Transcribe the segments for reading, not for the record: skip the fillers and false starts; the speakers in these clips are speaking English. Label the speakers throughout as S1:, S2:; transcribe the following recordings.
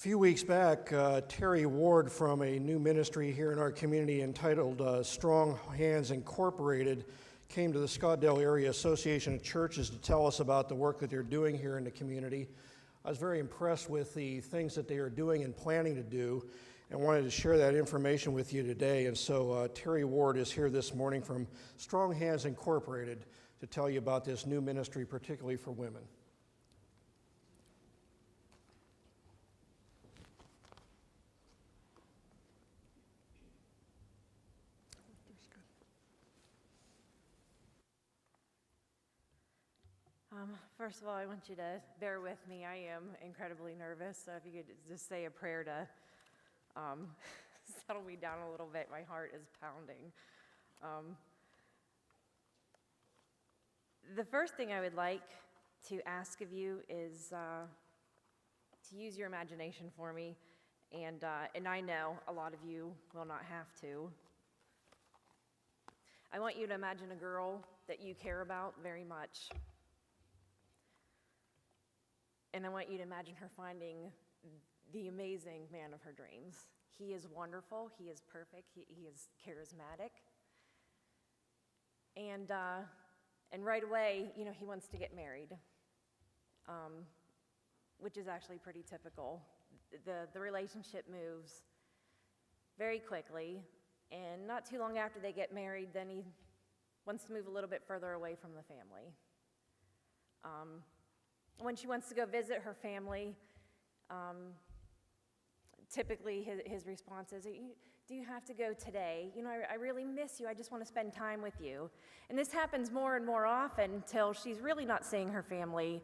S1: few weeks back, Terry Ward from a new ministry here in our community entitled Strong Hands Incorporated came to the Scottsdale Area Association of Churches to tell us about the work that they're doing here in the community. I was very impressed with the things that they are doing and planning to do, and wanted to share that information with you today. And so Terry Ward is here this morning from Strong Hands Incorporated to tell you about this new ministry, particularly for women.
S2: First of all, I want you to bear with me. I am incredibly nervous, so if you could just say a prayer to settle me down a little bit. My heart is pounding. The first thing I would like to ask of you is to use your imagination for me, and I know a lot of you will not have to. I want you to imagine a girl that you care about very much. And I want you to imagine her finding the amazing man of her dreams. He is wonderful, he is perfect, he is charismatic. And right away, he wants to get married, which is actually pretty typical. The relationship moves very quickly, and not too long after they get married, then he wants to move a little bit further away from the family. When she wants to go visit her family, typically his response is, do you have to go today? I really miss you. I just want to spend time with you. And this happens more and more often until she's really not seeing her family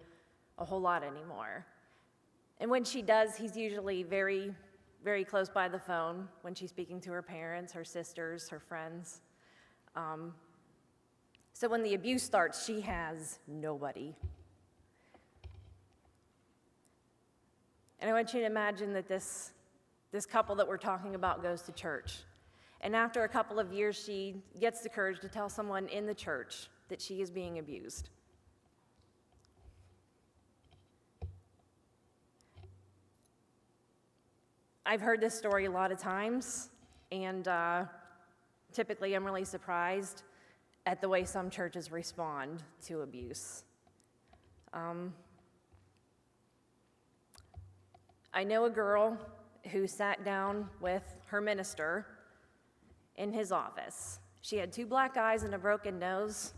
S2: a whole lot anymore. And when she does, he's usually very, very close by the phone when she's speaking to her parents, her sisters, her friends. So when the abuse starts, she has nobody. And I want you to imagine that this couple that we're talking about goes to church. And after a couple of years, she gets the courage to tell someone in the church that she is being abused. I've heard this story a lot of times, and typically I'm really surprised at the way some churches respond to abuse. I know a girl who sat down with her minister in his office. She had 2 black eyes and a broken nose,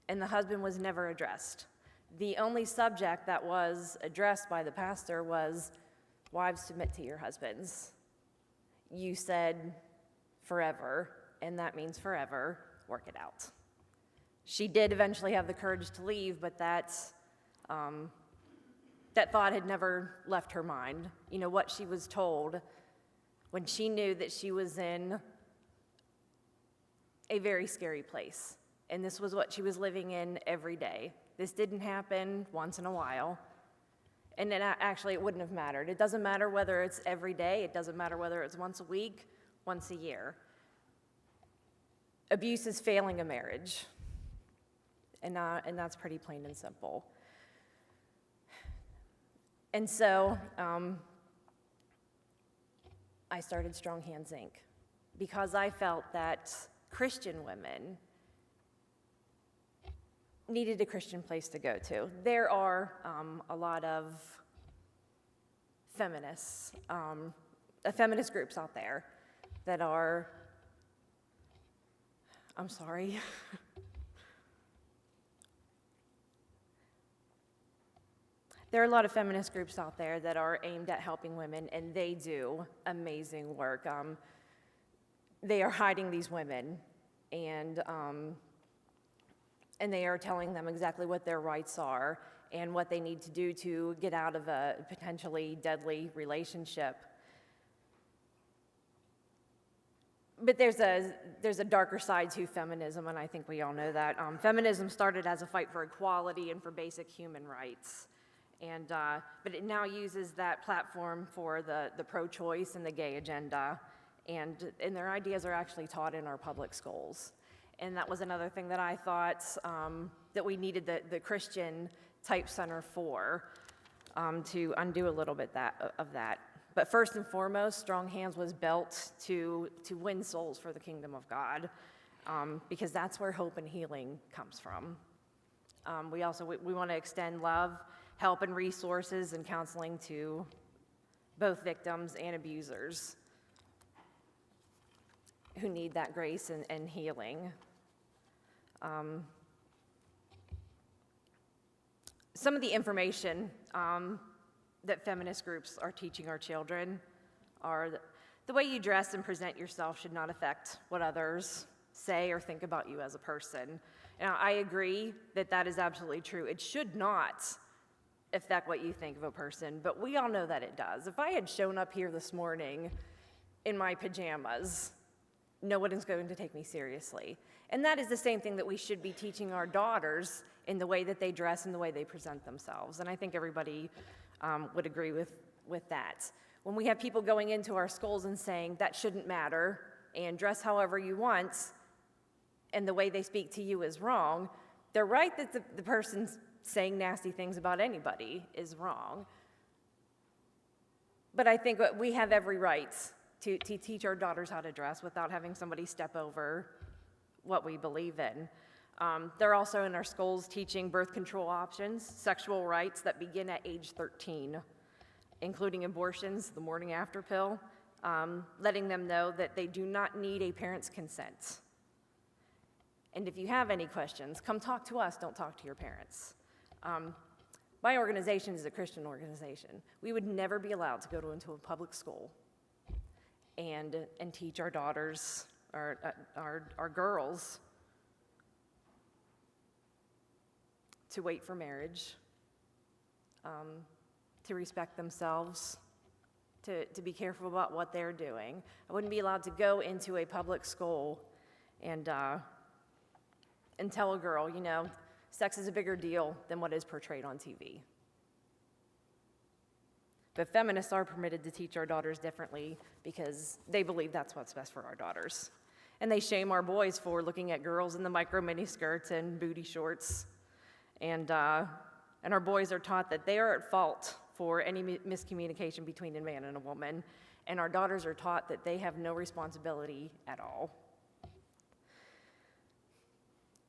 S2: and the husband was never addressed. The only subject that was addressed by the pastor was, wives, submit to your husbands. You said forever, and that means forever. Work it out. She did eventually have the courage to leave, but that thought had never left her mind. What she was told when she knew that she was in a very scary place. And this was what she was living in every day. This didn't happen once in a while. And then actually it wouldn't have mattered. It doesn't matter whether it's every day. It doesn't matter whether it's once a week, once a year. Abuse is failing a marriage. And that's pretty plain and simple. And so I started Strong Hands Inc. because I felt that Christian women needed a Christian place to go to. There are a lot of feminist groups out there that are, I'm sorry. There are a lot of feminist groups out there that are aimed at helping women, and they do amazing work. They are hiding these women, and they are telling them exactly what their rights are and what they need to do to get out of a potentially deadly relationship. But there's a darker side to feminism, and I think we all know that. Feminism started as a fight for equality and for basic human rights. But it now uses that platform for the pro-choice and the gay agenda, and their ideas are actually taught in our public schools. And that was another thing that I thought that we needed the Christian type center for, to undo a little bit of that. But first and foremost, Strong Hands was built to win souls for the kingdom of God, because that's where hope and healing comes from. We want to extend love, help, and resources and counseling to both victims and abusers who need that grace and healing. Some of the information that feminist groups are teaching our children are the way you dress and present yourself should not affect what others say or think about you as a person. Now, I agree that that is absolutely true. It should not affect what you think of a person, but we all know that it does. If I had shown up here this morning in my pajamas, no one is going to take me seriously. And that is the same thing that we should be teaching our daughters in the way that they dress and the way they present themselves. And I think everybody would agree with that. When we have people going into our schools and saying that shouldn't matter and dress however you want and the way they speak to you is wrong, they're right that the person saying nasty things about anybody is wrong. But I think we have every right to teach our daughters how to dress without having somebody step over what we believe in. They're also in our schools teaching birth control options, sexual rights that begin at age 13, including abortions, the morning after pill, letting them know that they do not need a parent's consent. And if you have any questions, come talk to us, don't talk to your parents. My organization is a Christian organization. We would never be allowed to go into a public school and teach our daughters, our girls, to wait for marriage, to respect themselves, to be careful about what they're doing. I wouldn't be allowed to go into a public school and tell a girl, sex is a bigger deal than what is portrayed on TV. But feminists are permitted to teach our daughters differently because they believe that's what's best for our daughters. And they shame our boys for looking at girls in the micro mini skirts and booty shorts. And our boys are taught that they are at fault for any miscommunication between a man and a woman. And our daughters are taught that they have no responsibility at all.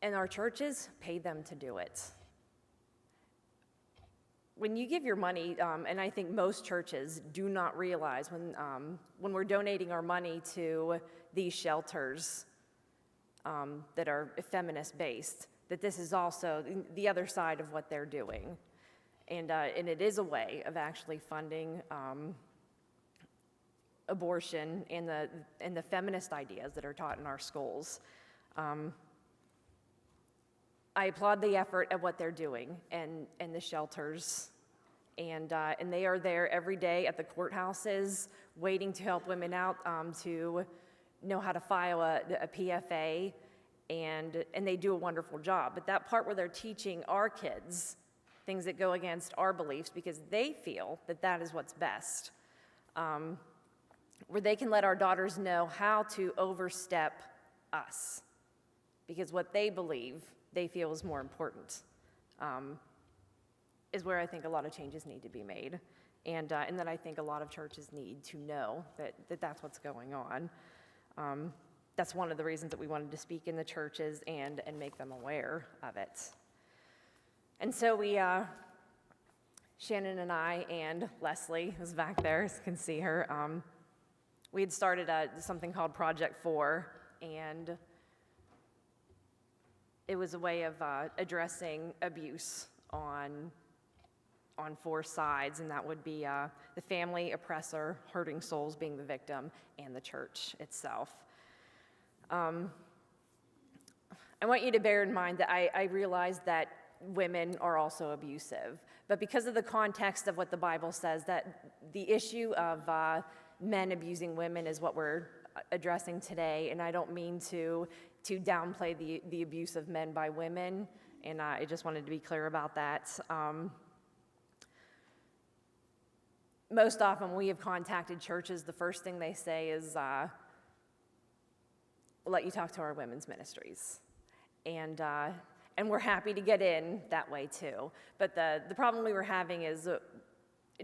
S2: And our churches pay them to do it. When you give your money, and I think most churches do not realize when we're donating our money to these shelters that are feminist-based, that this is also the other side of what they're doing. And it is a way of actually funding abortion and the feminist ideas that are taught in our schools. I applaud the effort of what they're doing and the shelters. And they are there every day at the courthouses waiting to help women out to know how to file a PFA. And they do a wonderful job. But that part where they're teaching our kids things that go against our beliefs because they feel that that is what's best, where they can let our daughters know how to overstep us because what they believe they feel is more important, is where I think a lot of changes need to be made. And that I think a lot of churches need to know that that's what's going on. That's one of the reasons that we wanted to speak in the churches and make them aware of it. And so we, Shannon and I and Leslie, who's back there, you can see her, we had started something called Project 4, and it was a way of addressing abuse on 4 sides, and that would be the family, oppressor, hurting souls being the victim, and the church itself. I want you to bear in mind that I realize that women are also abusive, but because of the context of what the Bible says, that the issue of men abusing women is what we're addressing today, and I don't mean to downplay the abuse of men by women, and I just wanted to be clear about that. Most often when we have contacted churches, the first thing they say is, we'll let you talk to our women's ministries. And we're happy to get in that way too. But the problem we were having is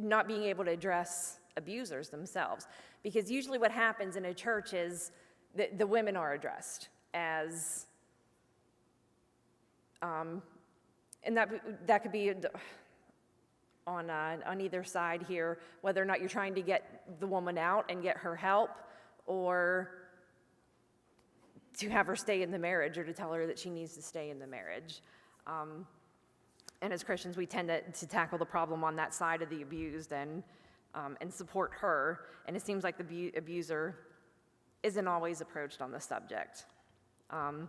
S2: not being able to address abusers themselves. Because usually what happens in a church is the women are addressed as, and that could be on either side here, whether or not you're trying to get the woman out and get her help, or to have her stay in the marriage, or to tell her that she needs to stay in the marriage. And as Christians, we tend to tackle the problem on that side of the abused and support her. And it seems like the abuser isn't always approached on the subject. I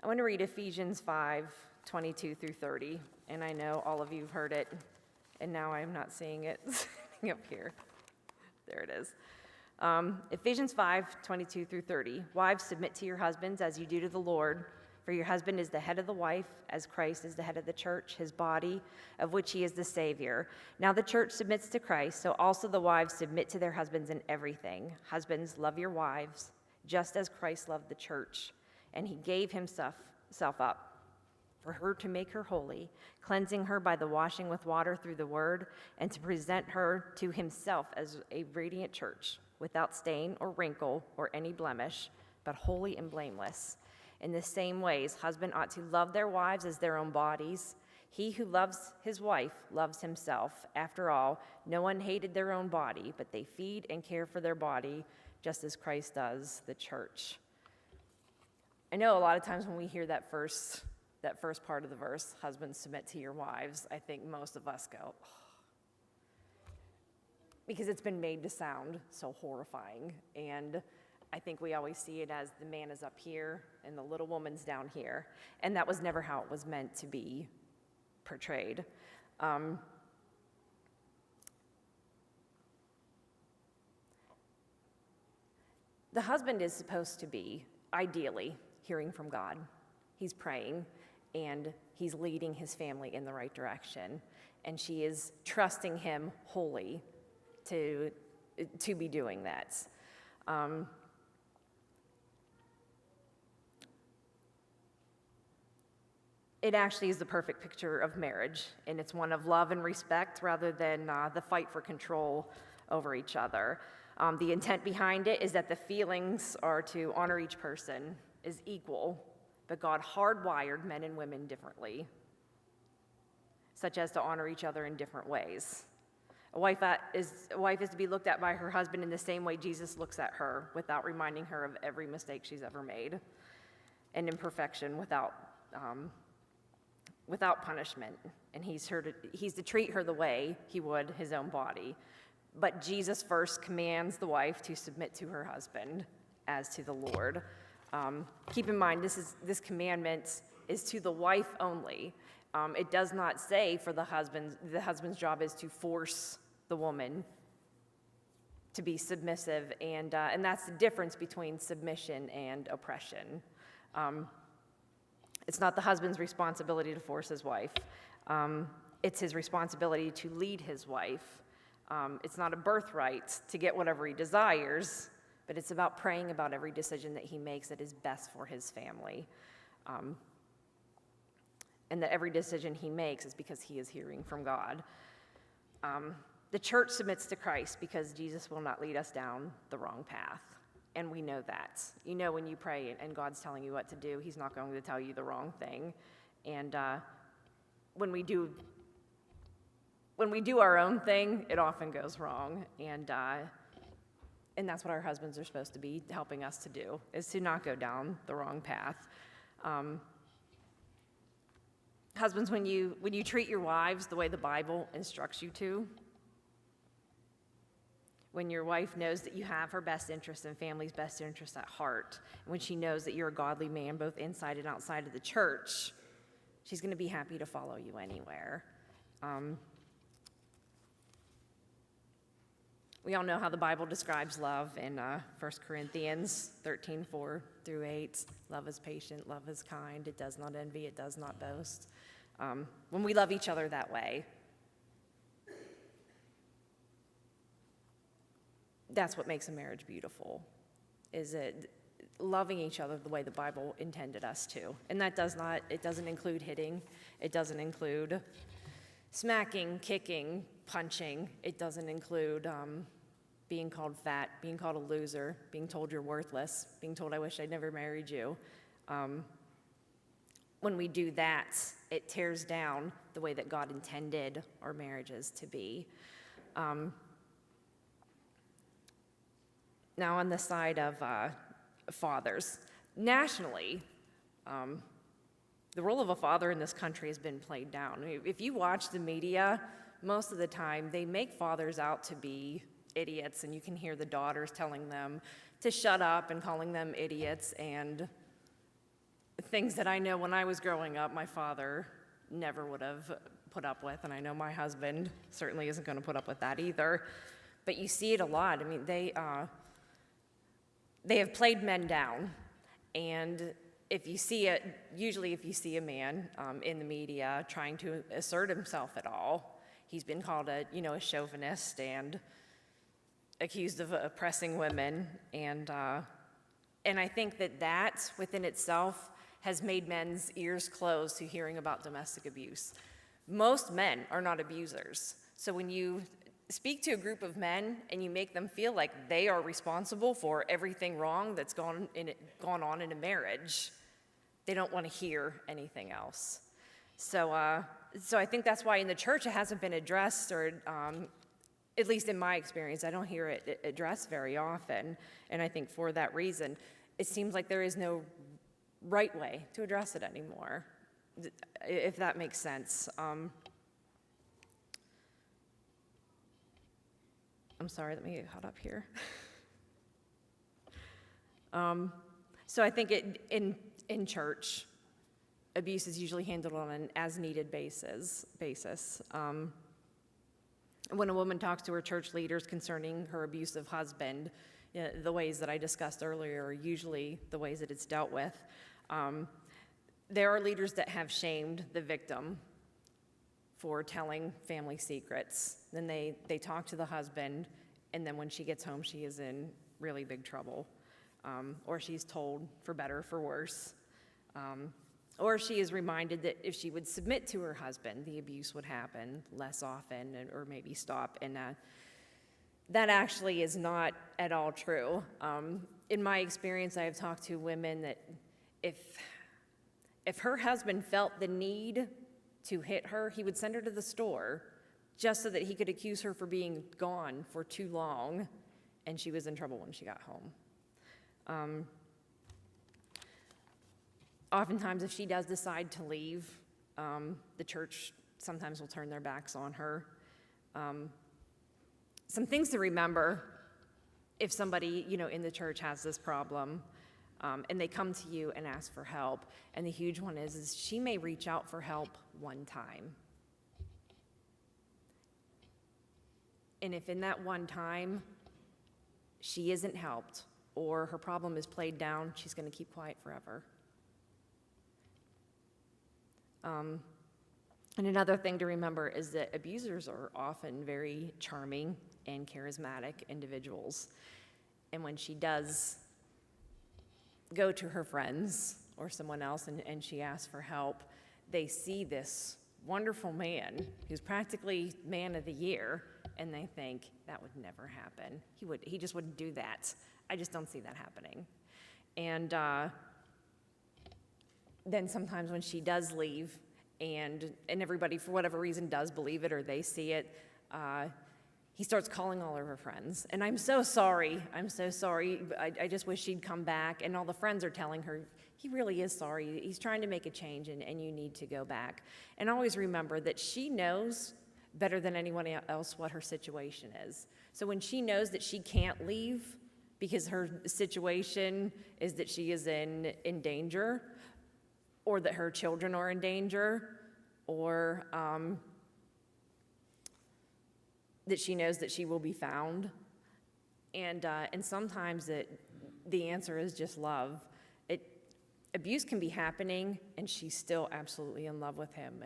S2: want to read Ephesians 5:22 through 30. And I know all of you have heard it, and now I'm not seeing it sitting up here. There it is. Ephesians 5:22 through 30. Wives, submit to your husbands as you do to the Lord. For your husband is the head of the wife, as Christ is the head of the church, his body, of which he is the Savior. Now the church submits to Christ, so also the wives submit to their husbands in everything. Husbands, love your wives, just as Christ loved the church, and he gave himself up for her to make her holy, cleansing her by the washing with water through the word, and to present her to himself as a radiant church, without stain or wrinkle or any blemish, but holy and blameless. In the same ways, husbands ought to love their wives as their own bodies. He who loves his wife loves himself. After all, no one hated their own body, but they feed and care for their body, just as Christ does the church. I know a lot of times when we hear that first part of the verse, husbands, submit to your wives, I think most of us go, oh, because it's been made to sound so horrifying. And I think we always see it as the man is up here and the little woman's down here. And that was never how it was meant to be portrayed. The husband is supposed to be, ideally, hearing from God. He's praying, and he's leading his family in the right direction. And she is trusting him wholly to be doing that. It actually is the perfect picture of marriage, and it's one of love and respect rather than the fight for control over each other. The intent behind it is that the feelings are to honor each person as equal, but God hardwired men and women differently, such as to honor each other in different ways. A wife is to be looked at by her husband in the same way Jesus looks at her, without reminding her of every mistake she's ever made, and imperfection without punishment. And he's to treat her the way he would his own body. But Jesus first commands the wife to submit to her husband as to the Lord. Keep in mind, this commandment is to the wife only. It does not say for the husband's job is to force the woman to be submissive, and that's the difference between submission and oppression. It's not the husband's responsibility to force his wife. It's his responsibility to lead his wife. It's not a birthright to get whatever he desires, but it's about praying about every decision that he makes that is best for his family. And that every decision he makes is because he is hearing from God. The church submits to Christ because Jesus will not lead us down the wrong path. And we know that. You know, when you pray and God's telling you what to do, he's not going to tell you the wrong thing. And when we do our own thing, it often goes wrong. And that's what our husbands are supposed to be helping us to do, is to not go down the wrong path. Husbands, when you treat your wives the way the Bible instructs you to, when your wife knows that you have her best interest and family's best interest at heart, and when she knows that you're a godly man both inside and outside of the church, she's going to be happy to follow you anywhere. We all know how the Bible describes love in 1 Corinthians 13:4-8. Love is patient, love is kind, it does not envy, it does not boast. When we love each other that way, that's what makes a marriage beautiful, is it loving each other the way the Bible intended us to. And that it doesn't include hitting. It doesn't include smacking, kicking, punching. It doesn't include being called fat, being called a loser, being told you're worthless, being told I wish I'd never married you. When we do that, it tears down the way that God intended our marriages to be. Now, on the side of fathers, nationally, the role of a father in this country has been played down. If you watch the media, most of the time they make fathers out to be idiots, and you can hear the daughters telling them to shut up and calling them idiots, and things that I know when I was growing up, my father never would have put up with, and I know my husband certainly isn't going to put up with that either. But you see it a lot. I mean, they have played men down, and if you see it, usually if you see a man in the media trying to assert himself at all, he's been called a chauvinist and accused of oppressing women, and I think that within itself has made men's ears close to hearing about domestic abuse. Most men are not abusers, so when you speak to a group of men and you make them feel like they are responsible for everything wrong that's gone on in a marriage, they don't want to hear anything else. So I think that's why in the church it hasn't been addressed, or at least in my experience, I don't hear it addressed very often. And I think for that reason, it seems like there is no right way to address it anymore, if that makes sense. I'm sorry, let me get caught up here. So I think in church, abuse is usually handled on an as-needed basis. When a woman talks to her church leaders concerning her abusive husband, the ways that I discussed earlier are usually the ways that it's dealt with. There are leaders that have shamed the victim for telling family secrets. Then they talk to the husband, and then when she gets home, she is in really big trouble. Or she's told for better or for worse. Or she is reminded that if she would submit to her husband, the abuse would happen less often or maybe stop. And that actually is not at all true. In my experience, I have talked to women that if her husband felt the need to hit her, he would send her to the store just so that he could accuse her for being gone for too long, and she was in trouble when she got home. Oftentimes, if she does decide to leave, the church sometimes will turn their backs on her. Some things to remember if somebody, in the church has this problem, and they come to you and ask for help, and the huge one is she may reach out for help one time. And if in that one time she isn't helped or her problem is played down, she's going to keep quiet forever. And another thing to remember is that abusers are often very charming and charismatic individuals. And when she does go to her friends or someone else and she asks for help, they see this wonderful man who's practically man of the year, and they think, that would never happen. He just wouldn't do that. I just don't see that happening. And then sometimes when she does leave, and everybody, for whatever reason, does believe it or they see it, he starts calling all of her friends. And I'm so sorry. I just wish she'd come back. And all the friends are telling her, he really is sorry. He's trying to make a change, and you need to go back. And always remember that she knows better than anyone else what her situation is. So when she knows that she can't leave because her situation is that she is in danger, or that her children are in danger, or that she knows that she will be found. And sometimes the answer is just love. Abuse can be happening, and she's still absolutely in love with him,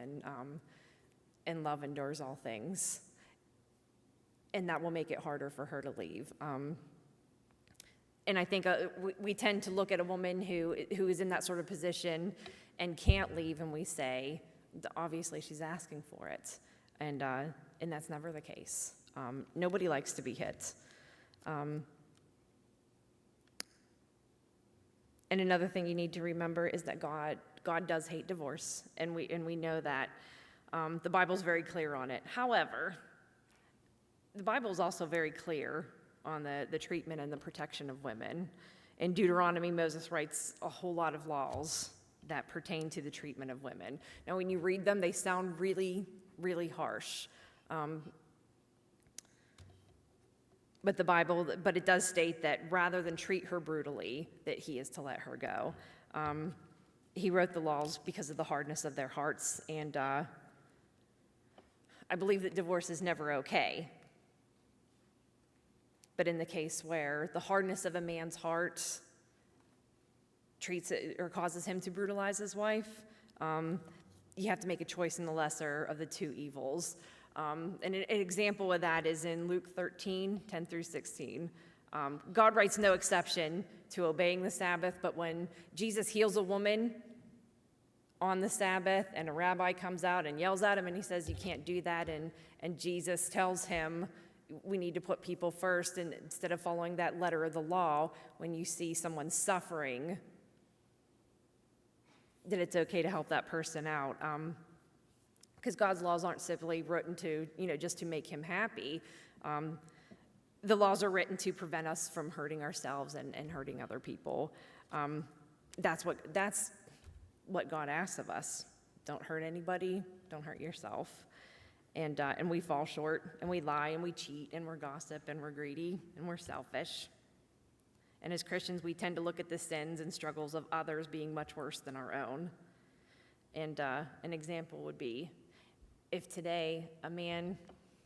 S2: and love endures all things. And that will make it harder for her to leave. And I think we tend to look at a woman who is in that sort of position and can't leave, and we say, obviously she's asking for it, and that's never the case. Nobody likes to be hit. And another thing you need to remember is that God does hate divorce, and we know that. The Bible's very clear on it. However, the Bible's also very clear on the treatment and the protection of women. In Deuteronomy, Moses writes a whole lot of laws that pertain to the treatment of women. Now, when you read them, they sound really, really harsh. But it does state that rather than treat her brutally, that he is to let her go. He wrote the laws because of the hardness of their hearts, and I believe that divorce is never okay. But in the case where the hardness of a man's heart treats it or causes him to brutalize his wife, you have to make a choice in the lesser of the two evils. And an example of that is in Luke 13, 10 through 16. God writes no exception to obeying the Sabbath, but when Jesus heals a woman on the Sabbath and a rabbi comes out and yells at him and he says, you can't do that, and Jesus tells him, we need to put people first, and instead of following that letter of the law, when you see someone suffering, that it's okay to help that person out. Because God's laws aren't simply written to, just to make him happy. The laws are written to prevent us from hurting ourselves and hurting other people. That's what God asks of us. Don't hurt anybody, don't hurt yourself. And we fall short, and we lie, and we cheat, and we're gossip, and we're greedy, and we're selfish. And as Christians, we tend to look at the sins and struggles of others being much worse than our own. And an example would be, if today a man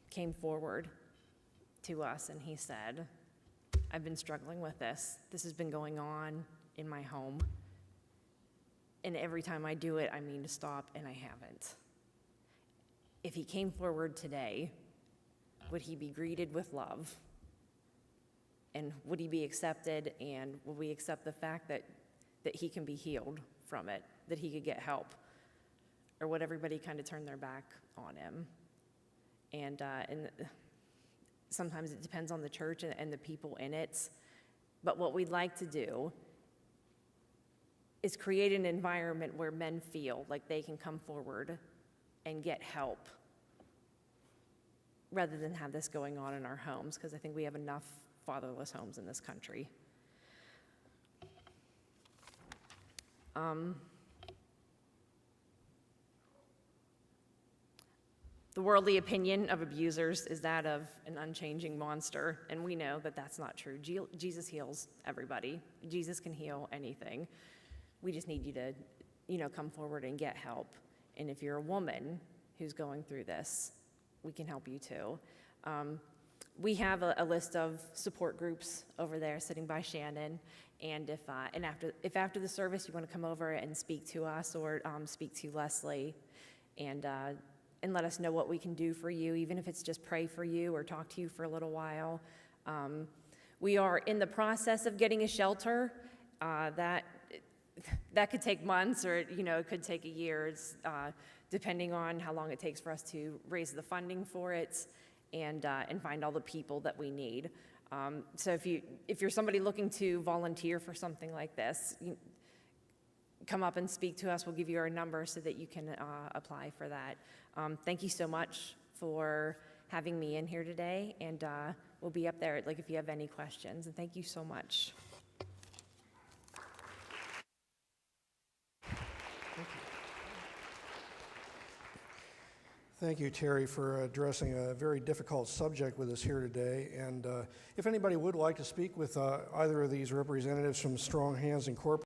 S2: came forward to us and he said, I've been struggling with this. This has been going on in my home. And every time I do it, I mean to stop, and I haven't. If he came forward today, would he be greeted with love? And would he be accepted, and would we accept the fact that he can be healed from it, that he could get help? Or would everybody kind of turn their back on him? And sometimes it depends on the church and the people in it. But what we'd like to do is create an environment where men feel like they can come forward and get help, rather than have this going on in our homes, because I think we have enough fatherless homes in this country. The worldly opinion of abusers is that of an unchanging monster, and we know that that's not true. Jesus heals everybody. Jesus can heal anything. We just need you to, come forward and get help. And if you're a woman who's going through this, we can help you too. We have a list of support groups over there sitting by Shannon, and if after the service you want to come over and speak to us or speak to Leslie, and let us know what we can do for you, even if it's just pray for you or talk to you for a little while. We are in the process of getting a shelter. That could take months, or it could take a year. It's depending on how long it takes for us to raise the funding for it and find all the people that we need. So if you're somebody looking to volunteer for something like this, come up and speak to us. We'll give you our number so that you can apply for that. Thank you so much for having me in here today, and we'll be up there if you have any questions. And thank you so much.
S1: Thank you, Terry, for addressing a very difficult subject with us here today. And if anybody would like to speak with either of these representatives from Strong Hands Incorporated,